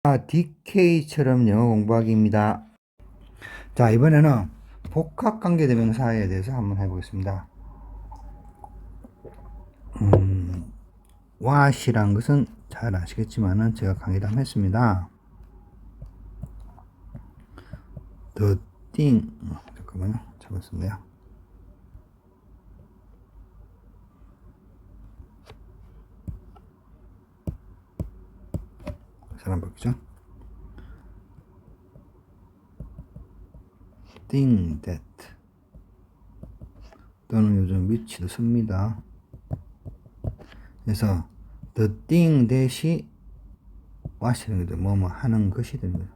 DK처럼 영어 공부하기입니다. 자, 이번에는 복합관계대명사에 대해서 한번 해보겠습니다. what이란 것은 잘 아시겠지만은 제가 강의도 한번 했습니다. the thing, 잠깐만요. 잡았습니다. 사람 바뀌죠? thing that 또는 요즘 which도 씁니다. 그래서 the thing that이 what이라는 거죠. 뭐뭐 하는 것이 되는 거죠.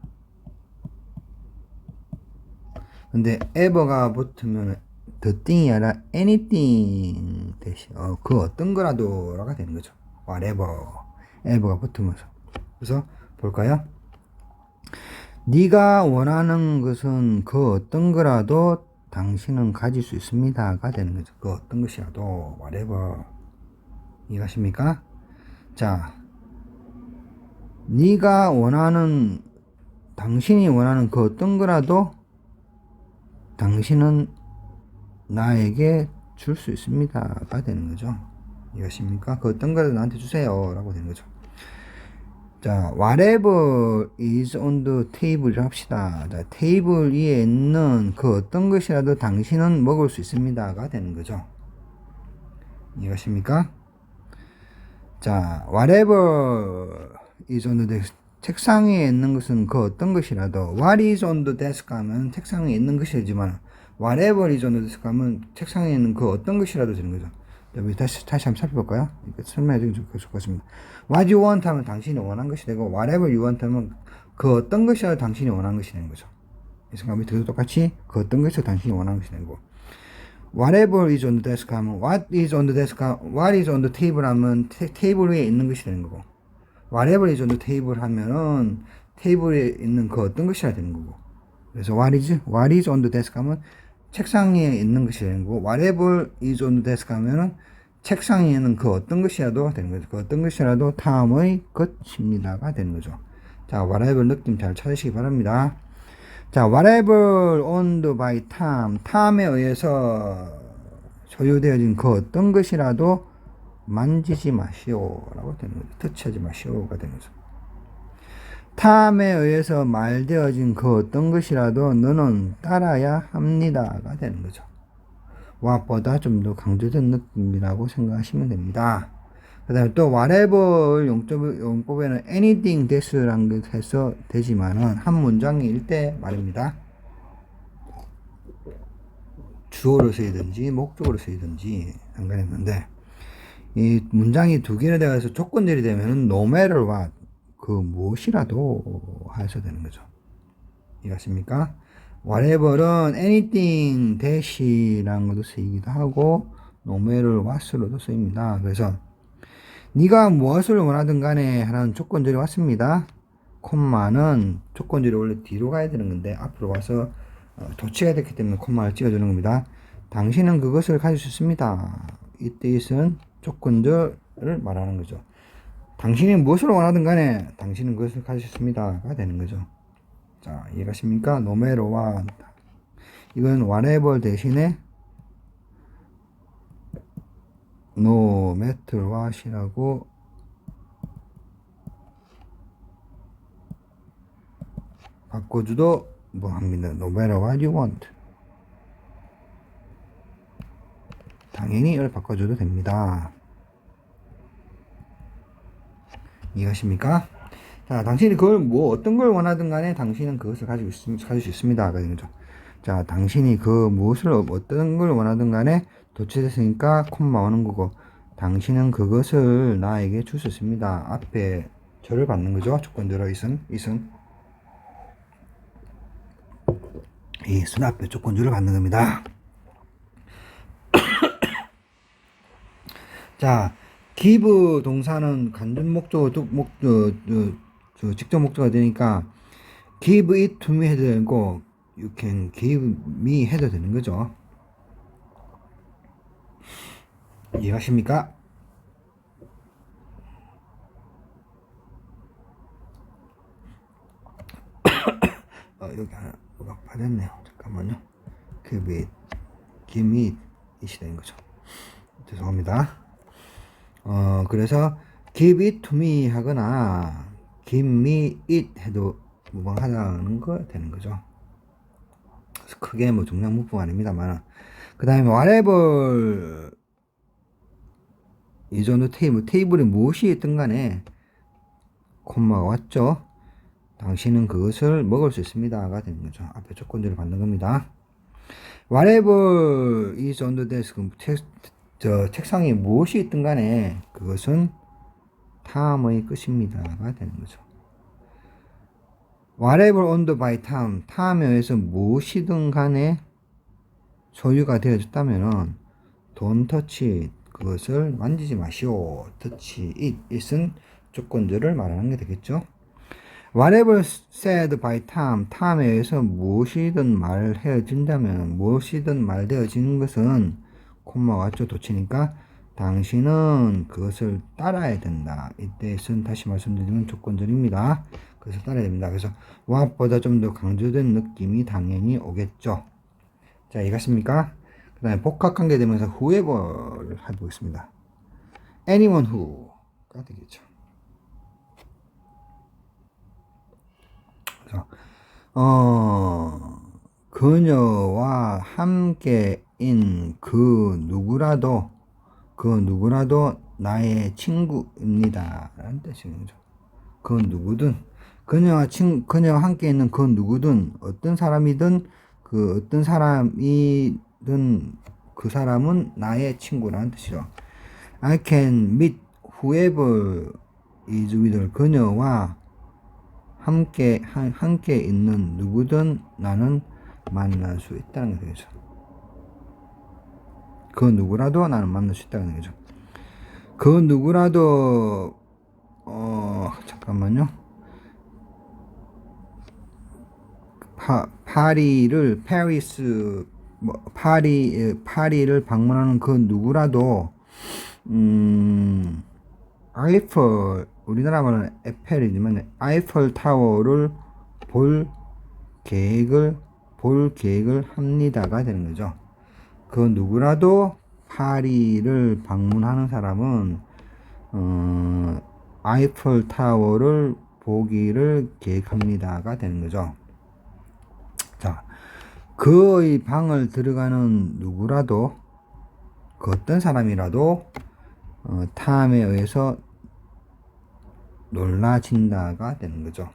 근데 ever가 붙으면 the thing이 아니라 anything 대신 그 어떤 거라도가 되는 거죠. whatever, ever가 붙으면서. 그래서 볼까요? 네가 원하는 것은 그 어떤 거라도 당신은 가질 수 있습니다가 되는 거죠. 그 어떤 것이라도 whatever. 이해가십니까? 자, 네가 원하는, 당신이 원하는 그 어떤 거라도 당신은 나에게 줄 수 있습니다가 되는 거죠. 이해가십니까? 그 어떤 거라도 나한테 주세요 라고 되는 거죠. 자, whatever is on the table을 합시다. 자, 테이블 위에 있는 그 어떤 것이라도 당신은 먹을 수 있습니다가 되는 거죠. 이해가십니까? 자, whatever is on the desk. 책상 위에 있는 것은 그 어떤 것이라도, what is on the desk 하면 책상 위에 있는 것이지만, whatever is on the desk 하면 책상 위에 있는 그 어떤 것이라도 되는 거죠. 다시 한번 살펴볼까요? 설명해 주면 좋을 것 같습니다. What you want 하면 당신이 원한 것이 되고, whatever you want 하면 그 어떤 것이라도 당신이 원한 것이 되는 거죠. 이 생각이 들어도 똑같이 그 어떤 것이라도 당신이 원하는 것이 되고, whatever is on the desk 하면 what is on the desk, what is on the table 하면 테이블 위에 있는 것이 되는 거고, whatever is on the table 하면은 테이블에 있는 그 어떤 것이라 되는 거고. 그래서 what is on the desk 하면 책상 위에 있는 것이 되는 거고, whatever is on the desk 하면은 책상 위에 있는 그 어떤 것이라도 되는 거죠. 그 어떤 것이라도 다음의 것입니다가 되는 거죠. 자, whatever 느낌 잘 찾으시기 바랍니다. 자, whatever owned by Tom, 탐에 의해서 소유되어진 그 어떤 것이라도 만지지 마시오 라고 되는 거죠. 터치하지 마시오가 되는 거죠. 탐에 의해서 말되어진 그 어떤 것이라도 너는 따라야 합니다가 되는 거죠. what보다 좀 더 강조된 느낌이라고 생각하시면 됩니다. 그 다음에 또 whatever 용법에는 anything that라는 것에서 되지만은 한 문장일 때 말입니다. 주어로 쓰이든지 목적으로 쓰이든지 상관이 없는데, 이 문장이 두 개나 되어서 조건절이 되면은 no matter what, 그 무엇이라도 해서 되는 거죠. 이해가십니까? whatever는 anything that이라는 것도 쓰이기도 하고 no matter what으로도 쓰입니다. 그래서 네가 무엇을 원하든 간에 하는 조건절이 왔습니다. 콤마는 조건절이 원래 뒤로 가야 되는 건데 앞으로 와서 도치가 됐기 때문에 콤마를 찍어주는 겁니다. 당신은 그것을 가질 수 있습니다. 이때는 조건절을 말하는 거죠. 당신이 무엇을 원하든 간에 당신은 그것을 가질 수 있습니다가 되는 거죠. 자, 이해가십니까? no matter what. 이건 whatever 대신에 no matter what이라고 바꿔줘도 뭐 합니다. no matter what you want. 당연히 이걸 바꿔줘도 됩니다. 이해가십니까? 자, 당신이 그걸 뭐 어떤 걸 원하든 간에 당신은 그것을 가질 수 있습니다. 그런 거죠. 자, 당신이 그 무엇을 어떤 걸 원하든 간에 도치됐으니까 콤마 오는 거고, 당신은 그것을 나에게 줄 수 있습니다. 앞에 절을 받는 거죠. 조건 들어 이승 이 순 앞에 조건줄을 받는 겁니다. 자, give 동사는 간접 목적어, 직접 목적어가 되니까 give it to me 해도 되고 you can give me 해도 되는 거죠. 이해하십니까? 여기 하나 뭐가 빠졌네요. 잠깐만요. give me it이 되는 거죠. 죄송합니다. 그래서 give it to me 하거나 give me it 해도 무방하다는 거 되는 거죠. 그래서 크게 뭐 중요한 문법 아닙니다만, 그 다음에 whatever 이 정도 테이블에 무엇이 있든 간에 콤마가 왔죠. 당신은 그것을 먹을 수 있습니다가 되는 거죠. 앞에 조건들을 받는 겁니다. whatever is on the desk, 책상에 무엇이 있든 간에 그것은 탐의 끝입니다가 되는 거죠. whatever owned by Tom, 탐에 의해서 무엇이든 간에 소유가 되어졌다면은 don't touch it, 그것을 만지지 마시오. touch it, it은 조건들을 말하는 게 되겠죠. whatever said by Tom, 탐에 의해서 무엇이든 말해진다면, 무엇이든 말되어지는 것은 콤마가 왔죠. 도치니까 당신은 그것을 따라야 된다. 이때에선 다시 말씀드리면 조건들입니다. 그래서 따라야 됩니다. 그래서 what보다 좀 더 강조된 느낌이 당연히 오겠죠. 자, 이해갔습니까? 그 다음에 복합관계되면서 whoever를 해보겠습니다. anyone who가 되겠죠. 그래서 그녀와 함께인 그 누구라도 나의 친구입니다 라는 뜻이죠. 그 누구든, 그녀와 함께 있는 그 누구든, 어떤 사람이든 그 어떤 사람이든 그 사람은 나의 친구라는 뜻이죠. I can meet whoever is with, 그녀와 함께 있는 누구든 나는 만날 수 있다는 게 되죠. 그 누구라도 나는 만날 수 있다는 거죠. 그 누구라도 잠깐만요. 파리를 방문하는 그 누구라도 아이펠, 우리나라 말은 에펠이지만 아이펠 타워를 볼 계획을 합니다가 되는 거죠. 그 누구라도 파리를 방문하는 사람은 아이펠 타워를 보기를 계획합니다가 되는 거죠. 자, 그의 방을 들어가는 누구라도, 그 어떤 사람이라도 탐에 의해서 놀라진다가 되는 거죠.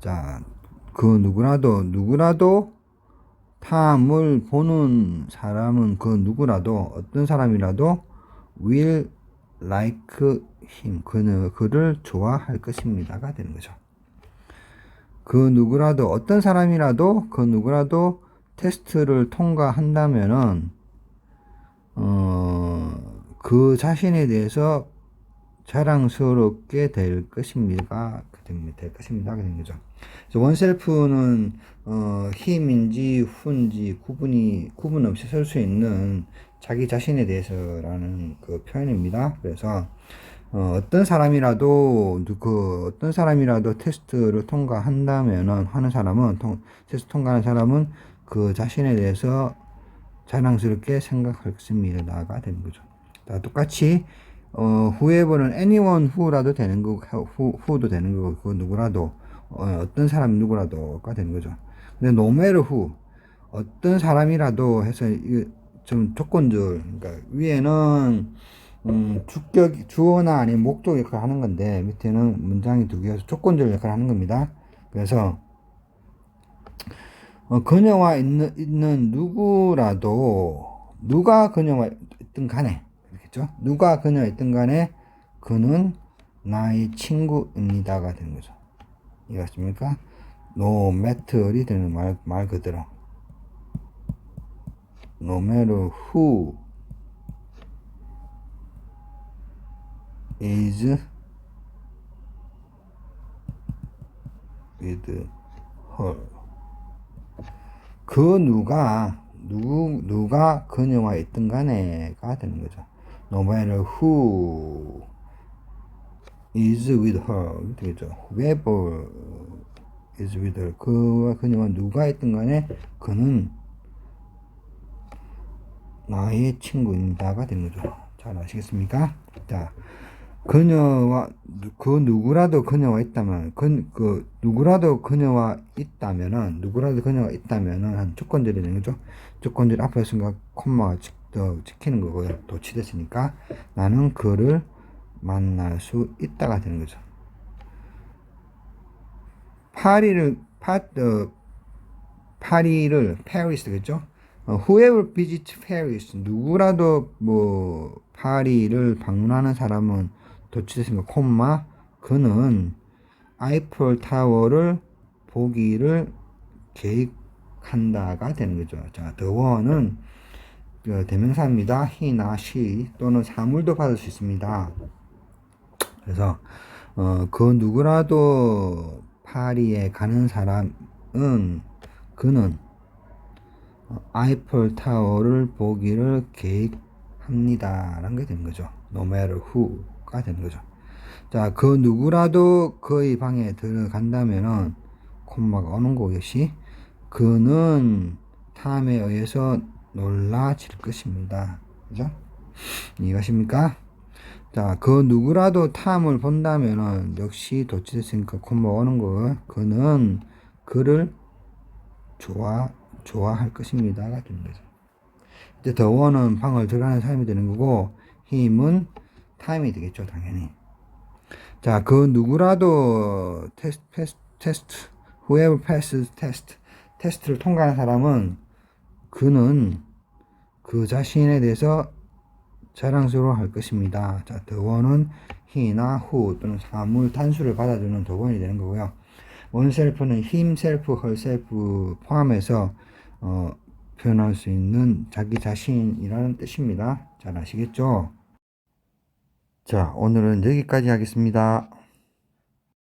자, 그 누구라도 탐을 보는 사람은 그 누구라도, 어떤 사람이라도 will like him, 그를 좋아할 것입니다가 되는 거죠. 그 누구라도, 어떤 사람이라도 그 누구라도 테스트를 통과한다면은 그 자신에 대해서 자랑스럽게 될 것입니다. 될 것입니다. 그 거죠. 원셀프는 힘인지 후인지 구분 없이 설 수 있는 자기 자신에 대해서라는 그 표현입니다. 그래서 어떤 사람이라도 테스트를 통과한다면은 테스트 통과하는 사람은 그 자신에 대해서 자랑스럽게 생각할 것입니다가 되는 거죠. 똑같이 whoever는 anyone who라도 되는 거고, who도 되는 거고, 그 누구라도, 어떤 사람 누구라도가 되는 거죠. 근데 no matter who, 어떤 사람이라도 해서 좀 조건들, 그러니까 위에는 주어나 아닌 목적 역할을 하는 건데, 밑에는 문장이 두 개여서 조건들 역할을 하는 겁니다. 그래서 그녀와 있는 누구라도, 누가 그녀와 있든 간에, 그렇겠죠? 누가 그녀와 있든 간에 그는 나의 친구입니다가 되는 거죠. 이해하십니까? no matter이 되는 말 그대로 no matter who is with her, 그 누가 그녀와 있든 간에가 되는 거죠. no matter who is with her 되겠죠. whoever is with her. 그와 그녀와 누가 있든 간에 그는 나의 친구입니다가 되는 거죠. 잘 아시겠습니까? 자, 그녀와 그 누구라도 그녀와 있다면 누구라도 그녀가 있다면은 한 조건들이 되는 거죠. 조건들 앞에 생각 콤마가 찍히는 거고요. 도치됐으니까 나는 그를 만날 수 있다가 되는 거죠. 파리를 Paris 되겠죠? whoever visits Paris, 누구라도 뭐 파리를 방문하는 사람은 도치됐으니까 콤마 그는 아이플 타워를 보기를 계획한다가 되는 거죠. 자, the one은 대명사입니다. he나 she 또는 사물도 받을 수 있습니다. 그래서 그 누구라도 파리에 가는 사람은 그는 아이플 타워를 보기를 계획합니다. 라는 게 되는 거죠. no matter who가 되는 거죠. 자, 그 누구라도 그의 방에 들어간다면은 콤마가 오는 것이 그는 탐에 의해서 놀라질 것입니다. 그죠? 이해가십니까? 자, 그 누구라도 탐을 본다면은 역시 도치됐으니까 콤마 오는 거 그는 그를 좋아할 것입니다가 되는 거죠. 이제 the one은 방을 들어가는 사람이 되는 거고 him은 time이 되겠죠, 당연히. 자, 그 누구라도 whoever passes 테스트를 통과하는 사람은 그는 그 자신에 대해서 자랑스러워할 것입니다. 자, the one은 he나 who 또는 사물 단수를 받아주는 the one이 되는 거고요. oneself는 himself, herself 포함해서 표현할 수 있는 자기 자신이라는 뜻입니다. 잘 아시겠죠? 자, 오늘은 여기까지 하겠습니다.